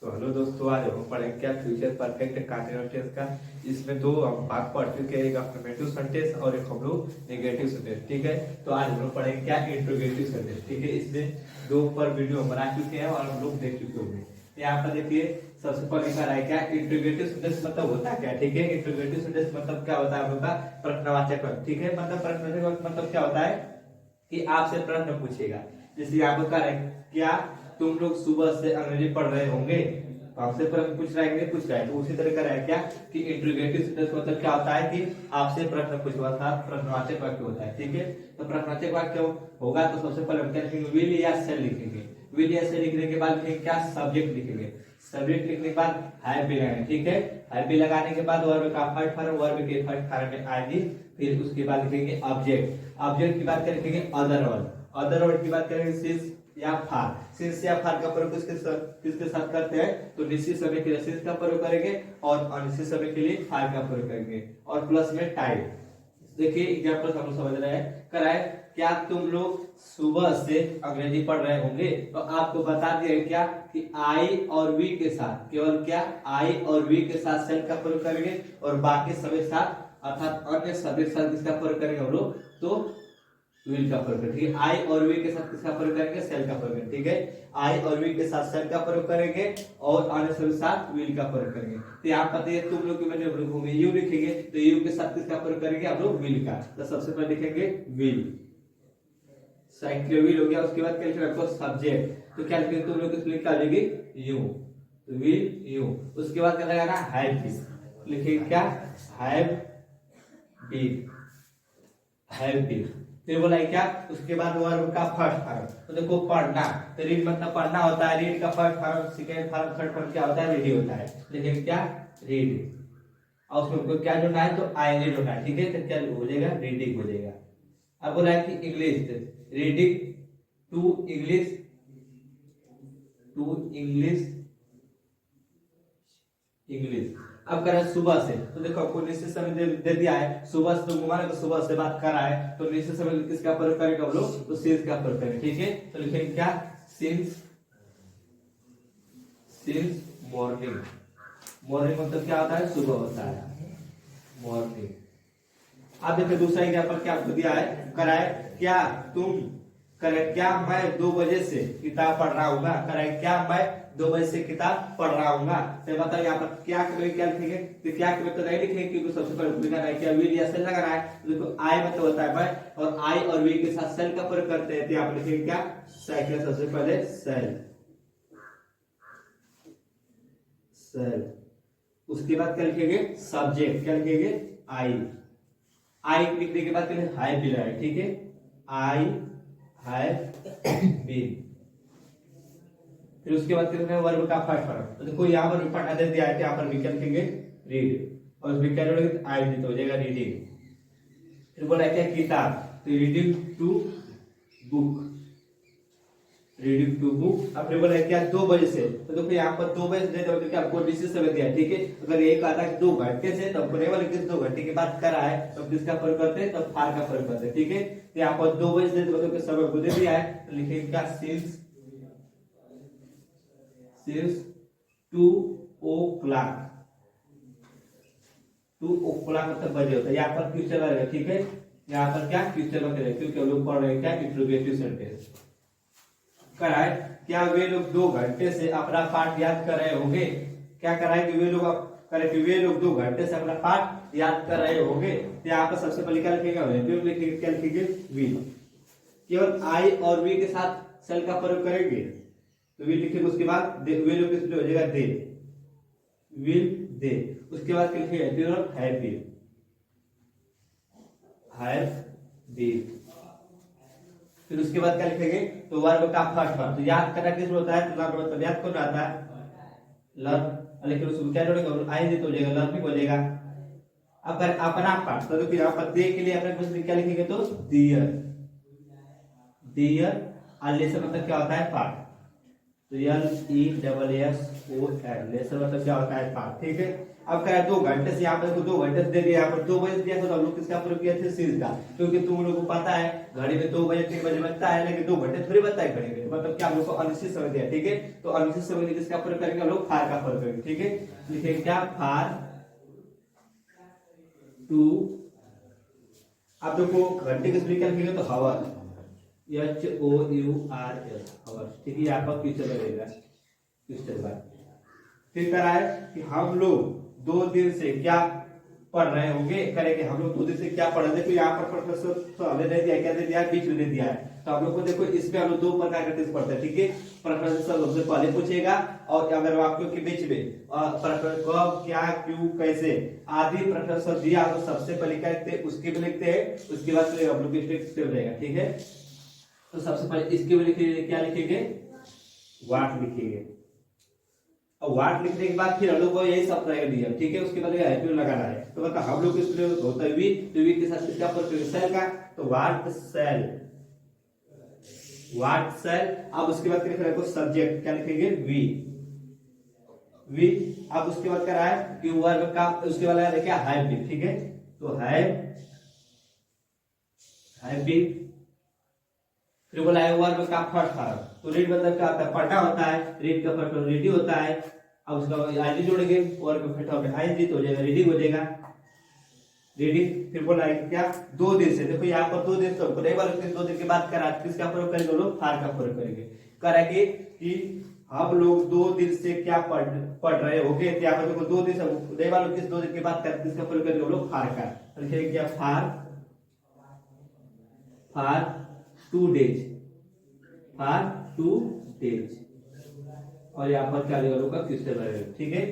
तो हेलो दोस्तों, आज हम पढ़ेंगे क्या फ्यूचर परफेक्ट कंटीन्यूअस का। इसमें दो हम भाग पढ़ चुके हैं, एक अफर्मेटिव सेंटेंस और एक हम लोग नेगेटिव सेंटेंस। ठीक है, तो आज हम लोग पढ़ेंगे क्या इंट्रोगेटिव सेंटेंस। ठीक है, इसमें दो पर वीडियो हम बना चुके हैं और हम लोग देख चुके होंगे। यहाँ पर देखिए, सबसे पहले लिखा है क्या इंट्रोगेटिव सेंटेंस मतलब होता है क्या। ठीक है, इंट्रोगेटिव सेंटेंस मतलब क्या होता है हम लोग का प्रश्नवाचक वाक्य। ठीक है, मतलब प्रश्नवाचक वाक्य मतलब क्या होता है कि आपसे प्रश्न पूछेगा। जैसे यहाँ पर कह रहे हैं क्या तुम लोग सुबह से अंग्रेजी पढ़ रहे होंगे, तो आपसे प्रश्न पूछ रहा है, पूछ रहा है। तो उसी तरह का है क्या कि इंट्रोगेटिव सेंटेंस मतलब क्या होता है कि आपसे प्रश्न पूछवा था, प्रश्नवाचक वाक्य होता है। ठीक है, तो प्रश्नवाचक वाक्य होगा तो सबसे पहले हम क्या लिखेंगे, विल या शेल लिखेंगे। विल या शेल लिखने के बाद लिखेंगे क्या, सब्जेक्ट लिखेंगे। सब्जेक्ट लिखने के बाद हैव भी लगाएंगे। ठीक है, हैव भी लगाने के बाद वर्ब का फर्स्ट फॉर्म, वर्ब के फर्स्ट फॉर्म में आएगी। फिर उसके बाद लिखेंगे ऑब्जेक्ट। ऑब्जेक्ट की बात करें लिखेंगे अदर वर्ड। अदर वर्ड की बात करेंगे सिंस या फार। सिंस या फार का प्रयोग किसके साथ करते हैं, तो निश्चित समय के लिए सिंस का प्रयोग करेंगे और अनिश्चित समय के लिए फार का प्रयोग करेंगे और प्लस में टाइप। देखिए एग्जांपल हम लोग समझ रहे हैं, कराए क्या तुम लोग सुबह से अंग्रेजी पढ़ रहे होंगे, तो आपको बता दिया क्या कि आई और वी के साथ, केवल क्या आई और वी के साथ सेल का प्रयोग करेंगे और बाकी सभी साथ अर्थात अन्य सभी साथ किसका प्रयोग करेंगे हम लोग, तो विल का प्रयोग करेंगे। ठीक है, आई और वी के साथ किसका प्रयोग करेंगे, सेल का प्रयोग करेंगे। ठीक है, आई और वी के साथ सेल का प्रयोग करेंगे और अन्य सभी साथ विल का प्रयोग करेंगे। तो यहाँ पता है तुम लोग मैंने होंगे यू लिखेंगे, तो यू के साथ किसका प्रयोग करेंगे हम लोग, विल का। तो सबसे पहले लिखेंगे विल, विल हो गया। उसके बाद क्या लिखेंगे सब्जेक्ट, तो क्या लिखेंगे तुम लोग किस लिखा जाएगी यू, तो विल यू। उसके बाद क्या लगाना हैव बीन, लिखेंगे क्या हैव बीन, हैव बीन। फिर बोला क्या, उसके बाद वर्ब का फर्स्ट फॉर्म, तो देखो पढ़ना, तो रीड मतलब पढ़ना होता है। रीड का first form, second form, third form क्या होता है, रीड होता है। लेकिन क्या रीड, और उसमें को क्या जोड़ना है, तो आईएनजी जोड़ना है। ठीक है, तो क्या हो जाएगा, रीडिंग हो जाएगा। अब बोला है कि English, reading to English, to English, English. अब कर रहे हैं सुबह से, तो देखो आपको निश्चित समय दे दिया है, सुबह से तो घुमाने को सुबह से बात कर रहा है, तो निश्चित समय किसका प्रयोग करेंगे हम लोग, तो सिंस का प्रयोग करेंगे। ठीक है, तो लिखेंगे क्या सिंस, सिंस मॉर्निंग। मॉर्निंग मतलब क्या होता है, सुबह होता है, मॉर्निंग। अब देखिए दूसरा एग्जांपल क्या आपको दिया है, कराए क्या तुम, करे क्या मैं 2 बजे से किताब पढ़ रहा हूँ, करे क्या मैं 2 बजे से किताब पढ़ रहा हूँ। तो बताओ यहाँ पर क्या करेंगे, क्या लिखेंगे, तो क्या करेंगे तो नहीं लिखेंगे क्योंकि सबसे पहले लिखना है क्या विल या सेल लगा रहा है। तो देखो आई मतलब होता है मैं, और आई और वी के साथ सेल का प्रयोग करते हैं, तो यहाँ पर लिखेंगे क्या साइकिल, सबसे पहले सेल, सेल। उसके बाद क्या लिखेंगे सब्जेक्ट, क्या लिखेंगे आई। आई लिखने के बाद हैव भी लगाए। ठीक है, आई हैव बीन। फिर उसके बाद कितने वर्ब का फर्स्ट फॉर्म, तो देखो यहाँ पर पढ़ना दे दिया है, यहाँ पर भी क्या लिखेंगे रीड, और उसमें क्या जोड़ेंगे आई, तो हो जाएगा रीडिंग। फिर बोला क्या किताब, तो reading to book, reading to book. अब फिर बोला क्या 2 बजे से, तो देखो यहाँ पर 2 बजे से तो क्या आपको निश्चित समय दिया है। ठीक है, अगर ये कहा था 2 घंटे से, तो हमको नहीं बोले किस 2 घंटे की बात कर रहा है, तो किसका प्रयोग करते हैं, तो फार का प्रयोग करते हैं। ठीक है, तो यहाँ पर 2 बजे से मतलब समय को दे दिया है, तो लिखेंगे क्या सिंस, सिंस 2 o'clock, 2 o'clock मतलब बजे होता है, यहाँ पर फ्यूचर रहेगा। ठीक है, यहाँ पर क्या फ्यूचर में करेगा क्योंकि हम लोग पढ़ रहे हैं क्या इंट्रोगेटिव सेंटेंस। कराए क्या वे लोग 2 घंटे से अपना पाठ याद कर रहे होंगे, क्या कराए कि वे लोग करे कि वे लोग 2 घंटे से अपना पाठ याद कर रहे होंगे। तो यहाँ पर सबसे पहले क्या लिखेगा, लिखेंगे क्या लिखेंगे विल। केवल आई और वी के साथ सेल का प्रयोग करेंगे, तो विल लिखेंगे। उसके बाद वे लोग किस हो जाएगा दे, विल दे। उसके बाद क्या लिखेगा हैव बीन, हैव बीन। फिर उसके बाद क्या लिखेंगे, तो वर्ब का फर्स्ट फॉर्म, तो याद करना किस होता है, तो लर्न मतलब याद करना आता है, लर्न। लेकिन उसको क्या जोड़ेगा आई तो हो जाएगा, लर्निंग हो जाएगा। अगर अपना पाठ, तो यहाँ पर दे के लिए अपने कुछ क्या लिखेंगे, तो दियर, दियर। आले से मतलब क्या होता है पाठ, LESSON, लेसन मतलब क्या होता है पाठ, ठीक है। अब कह रहा है 2 घंटे से, यहाँ पर देखो 2 घंटे से दे दिया, यहाँ पर 2 बजे दिया, तो हम लोग किसका प्रयोग किया थे, सीज का, क्योंकि तुम लोगों को पता है घड़ी में 2 बजे 3 बजे बजता है, लेकिन 2 घंटे थोड़ी बजता है घड़ी में, मतलब क्या हम लोग को अनिश्चित समय दिया, ठीक है। तो अनिश्चित समय में किसका प्रयोग करेंगे हम लोग, फार का प्रयोग करेंगे, ठीक है। लिखेंगे क्या, फार टू। अब देखो घंटे के स्पेलिंग क्या लिखेंगे, तो हावर, HOURS, हावर, ठीक है। यहाँ पर फ्यूचर लगेगा, फ्यूचर बाद। फिर करा है कि हम लोग 2 दिन से क्या पढ़ रहे होंगे, करेंगे हम लोग 2 दिन से क्या पढ़ रहे, देखो यहाँ पर प्रोफेसर तो हमें दे दिया, क्या दे दिया, बीच में दे दिया है, तो हम लोग को देखो इसमें हम लोग 2 प्रकार का टेस्ट पढ़ते हैं, ठीक है। प्रेफरेंस सबसे पहले पूछेगा, और अगर वाक्यों के बीच में प्रेफरेंस कब, क्या, क्यों, कैसे आदि प्रेफरेंस दिया तो सबसे पहले क्या लिखते हैं, उसके भी लिखते हैं, उसके बाद फिर हम लोग स्टेप रहेगा, ठीक है। तो सबसे पहले इसके भी लिखेंगे, क्या लिखेंगे, व्हाट लिखेंगे, और व्हाट लिखने के बाद फिर हम लोग को यही सब रहेगा दिया, ठीक है। उसके बाद हैप्पी लगाना है, तो मतलब हम लोग इसके लिए होता है वी, तो वी के साथ किसका प्रयोग, सेल का, तो व्हाट सेल, व्हाट सेल। अब उसके बाद क्या लिखेंगे, सब्जेक्ट क्या लिखेंगे, वी, वी। अब उसके बाद क्या रहा है कि वर्ब का, उसके बाद लगा देखिए हैव बीन, ठीक है, तो हैव बीन। फिर बोला है वर्ब का फर्स्ट फॉर्म, तो रीड मतलब क्या होता है, पढ़ना होता है, रीड का फर्स्ट फॉर्म रीडी होता है। अब उसका आईडी जोड़ेंगे, वर्ब का फर्स्ट फॉर्म आईडी, तो हो जाएगा रीडिंग, हो जाएगा रीडिंग। फिर बोला है क्या, 2 दिन से, देखो यहाँ पर 2 दिन तो नहीं बोला, 2 दिन के बाद करा किसका प्रयोग करेंगे, लोग फार का प्रयोग करेंगे, करेंगे कि हम लोग 2 दिन से क्या पढ़ रहे होंगे, यहाँ पर देखो 2 दिन से नहीं मालूम, किस 2 दिन के बाद किसका प्रयोग करेंगे हम लोग, फार का, लिखेंगे क्या, फार 2 डेज, फार 2 डेज, और यहाँ पर क्या लेगा लोग का, किससे रहेगा, ठीक है।